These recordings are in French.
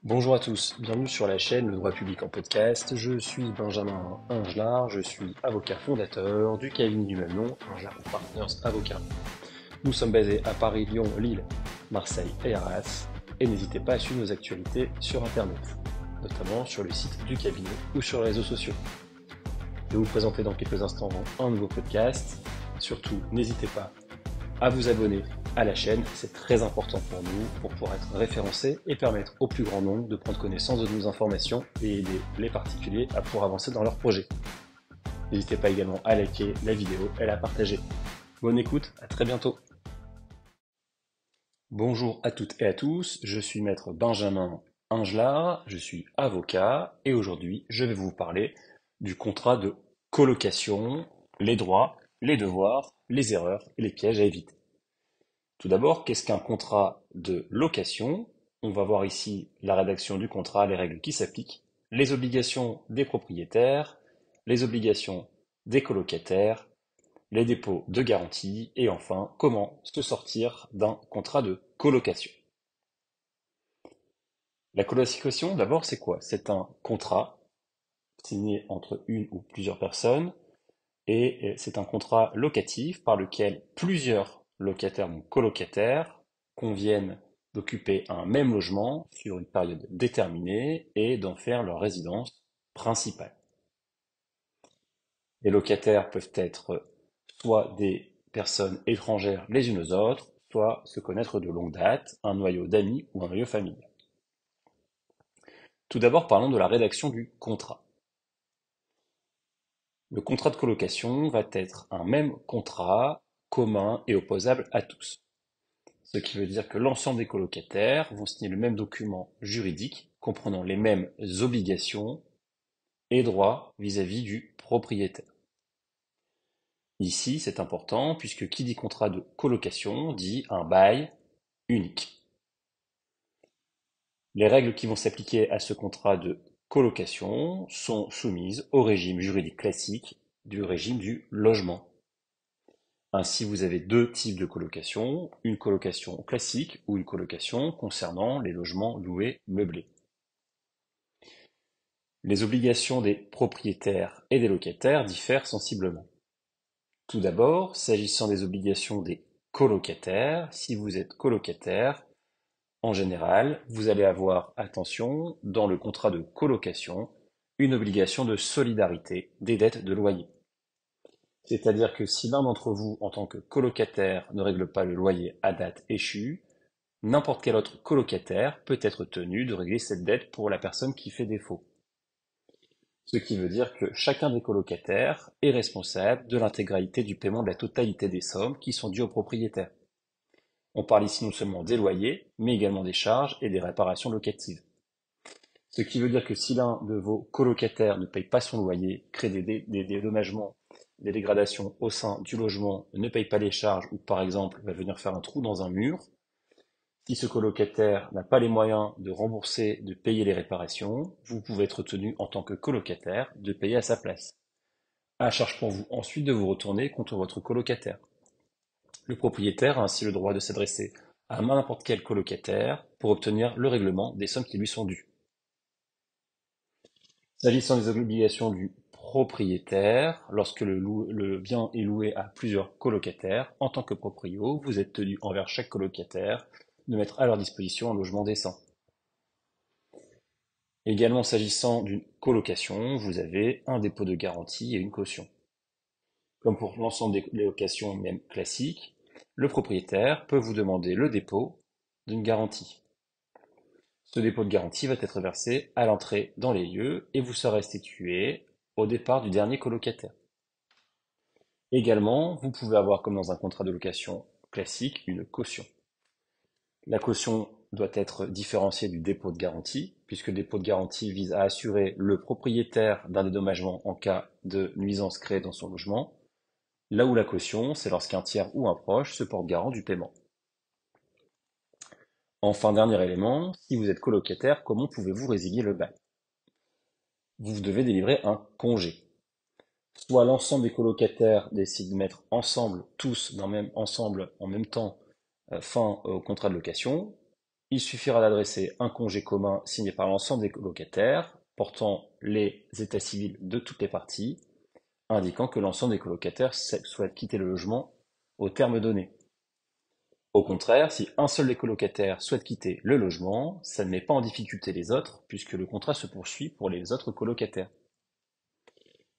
Bonjour à tous, bienvenue sur la chaîne Le Droit Public en podcast. Je suis Benjamin Ingelard, je suis avocat fondateur du cabinet du même nom, Ingelard Partners Avocats. Nous sommes basés à Paris, Lyon, Lille, Marseille et Arras, et n'hésitez pas à suivre nos actualités sur Internet, notamment sur le site du cabinet ou sur les réseaux sociaux. Je vais vous présenter dans quelques instants un nouveau podcast. Surtout, n'hésitez pas à vous abonner à la chaîne, c'est très important pour nous pour pouvoir être référencé et permettre au plus grand nombre de prendre connaissance de nos informations et aider les particuliers à pouvoir avancer dans leurs projets. N'hésitez pas également à liker la vidéo et à la partager. Bonne écoute, à très bientôt. Bonjour à toutes et à tous, je suis maître Benjamin Ingelard, je suis avocat et aujourd'hui je vais vous parler du contrat de colocation, les droits, les devoirs, les erreurs et les pièges à éviter. Tout d'abord, qu'est-ce qu'un contrat de location? On va voir ici la rédaction du contrat, les règles qui s'appliquent, les obligations des propriétaires, les obligations des colocataires, les dépôts de garantie et enfin, comment se sortir d'un contrat de colocation. La colocation, d'abord, c'est quoi? C'est un contrat signé entre une ou plusieurs personnes et c'est un contrat locatif par lequel plusieurs locataires ou colocataires conviennent d'occuper un même logement sur une période déterminée et d'en faire leur résidence principale. Les locataires peuvent être soit des personnes étrangères les unes aux autres, soit se connaître de longue date, un noyau d'amis ou un noyau familial. Tout d'abord, parlons de la rédaction du contrat. Le contrat de colocation va être un même contrat commun et opposable à tous. Ce qui veut dire que l'ensemble des colocataires vont signer le même document juridique comprenant les mêmes obligations et droits vis-à-vis du propriétaire. Ici, c'est important puisque qui dit contrat de colocation dit un bail unique. Les règles qui vont s'appliquer à ce contrat de colocation sont soumises au régime juridique classique du régime du logement. Ainsi, vous avez deux types de colocation, une colocation classique ou une colocation concernant les logements loués meublés. Les obligations des propriétaires et des locataires diffèrent sensiblement. Tout d'abord, s'agissant des obligations des colocataires, si vous êtes colocataire, en général, vous allez avoir, attention, dans le contrat de colocation, une obligation de solidarité des dettes de loyer. C'est-à-dire que si l'un d'entre vous, en tant que colocataire, ne règle pas le loyer à date échue, n'importe quel autre colocataire peut être tenu de régler cette dette pour la personne qui fait défaut. Ce qui veut dire que chacun des colocataires est responsable de l'intégralité du paiement de la totalité des sommes qui sont dues au propriétaire. On parle ici non seulement des loyers, mais également des charges et des réparations locatives. Ce qui veut dire que si l'un de vos colocataires ne paye pas son loyer, crée des dédommagements, des dégradations au sein du logement, ne paye pas les charges ou par exemple va venir faire un trou dans un mur, si ce colocataire n'a pas les moyens de rembourser, de payer les réparations, vous pouvez être tenu en tant que colocataire de payer à sa place. À charge pour vous ensuite de vous retourner contre votre colocataire. Le propriétaire a ainsi le droit de s'adresser à n'importe quel colocataire pour obtenir le règlement des sommes qui lui sont dues. S'agissant des obligations du propriétaire, lorsque le bien est loué à plusieurs colocataires, en tant que proprio, vous êtes tenu envers chaque colocataire de mettre à leur disposition un logement décent. Également, s'agissant d'une colocation, vous avez un dépôt de garantie et une caution. Comme pour l'ensemble des locations même classiques, le propriétaire peut vous demander le dépôt d'une garantie. Ce dépôt de garantie va être versé à l'entrée dans les lieux et vous sera restitué au départ du dernier colocataire. Également, vous pouvez avoir, comme dans un contrat de location classique, une caution. La caution doit être différenciée du dépôt de garantie, puisque le dépôt de garantie vise à assurer le propriétaire d'un dédommagement en cas de nuisance créée dans son logement, là où la caution, c'est lorsqu'un tiers ou un proche se porte garant du paiement. Enfin, dernier élément, si vous êtes colocataire, comment pouvez-vous résilier le bail? Vous devez délivrer un congé. Soit l'ensemble des colocataires décident de mettre ensemble, tous ensemble, en même temps, fin au contrat de location, il suffira d'adresser un congé commun signé par l'ensemble des colocataires, portant les états civils de toutes les parties, indiquant que l'ensemble des colocataires souhaite quitter le logement au terme donné. Au contraire, si un seul des colocataires souhaite quitter le logement, ça ne met pas en difficulté les autres, puisque le contrat se poursuit pour les autres colocataires.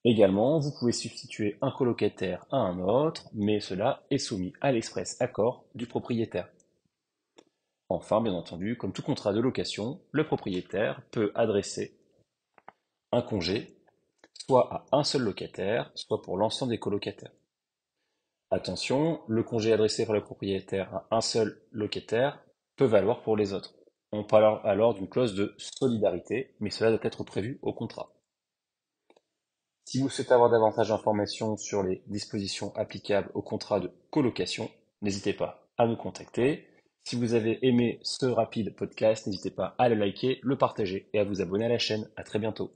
Également, vous pouvez substituer un colocataire à un autre, mais cela est soumis à l'express accord du propriétaire. Enfin, bien entendu, comme tout contrat de location, le propriétaire peut adresser un congé soit à un seul locataire, soit pour l'ensemble des colocataires. Attention, le congé adressé par le propriétaire à un seul locataire peut valoir pour les autres. On parle alors d'une clause de solidarité, mais cela doit être prévu au contrat. Si vous souhaitez avoir davantage d'informations sur les dispositions applicables au contrat de colocation, n'hésitez pas à nous contacter. Si vous avez aimé ce rapide podcast, n'hésitez pas à le liker, le partager et à vous abonner à la chaîne. À très bientôt.